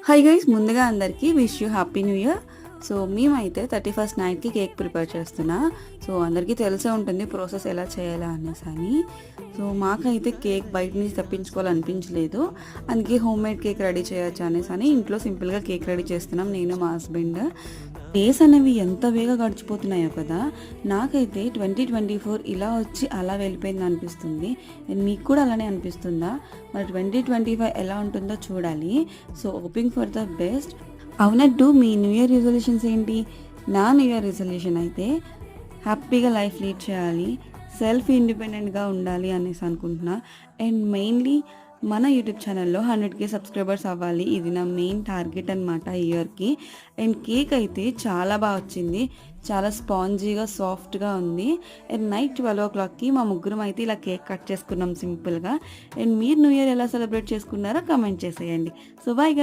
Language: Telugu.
హాయ్ గైస్, ముందుగా అందరికీ wish you happy new year. So మేమైతే 31st నైట్కి కేక్ ప్రిపేర్ చేస్తున్నా. సో అందరికీ తెలిసే ఉంటుంది ప్రాసెస్ ఎలా చేయాలా అనేసి అని. సో మాకైతే కేక్ బయట నుంచి తప్పించుకోవాలనిపించలేదు, అందుకే హోమ్ మేడ్ కేక్ రెడీ చేయొచ్చు అనేసి అని ఇంట్లో సింపుల్గా కేక్ రెడీ చేస్తున్నాం నేను మా హస్బెండ్. డేస్ అనేవి ఎంత వేగా గడిచిపోతున్నాయో కదా. నాకైతే 2024 ఇలా వచ్చి అలా వెళ్ళిపోయింది అనిపిస్తుంది. అండ్ మీకు కూడా అలానే అనిపిస్తుందా? మరి 2025 ఎలా ఉంటుందో చూడాలి. So hoping for the best. అవునట్టు మీ న్యూ ఇయర్ రిజల్యూషన్స్ ఏంటి? నా న్యూ ఇయర్ రిజల్యూషన్ అయితే హ్యాపీగా లైఫ్ లీడ్ చేయాలి, సెల్ఫ్ ఇండిపెండెంట్గా ఉండాలి అనేసి అనుకుంటున్నా. అండ్ మెయిన్లీ మన యూట్యూబ్ ఛానల్లో 100K సబ్స్క్రైబర్స్ అవ్వాలి. ఇది నా మెయిన్ టార్గెట్ అనమాట ఇయర్కి. అండ్ కేక్ అయితే చాలా బాగా వచ్చింది, చాలా స్పాంజీగా సాఫ్ట్గా ఉంది. అండ్ నైట్ 12 o'clockకి మా ముగ్గురం అయితే ఇలా కేక్ కట్ చేసుకున్నాం సింపుల్గా. అండ్ మీరు న్యూ ఇయర్ ఎలా సెలబ్రేట్ చేసుకున్నారో కమెంట్ చేసేయండి. So bye.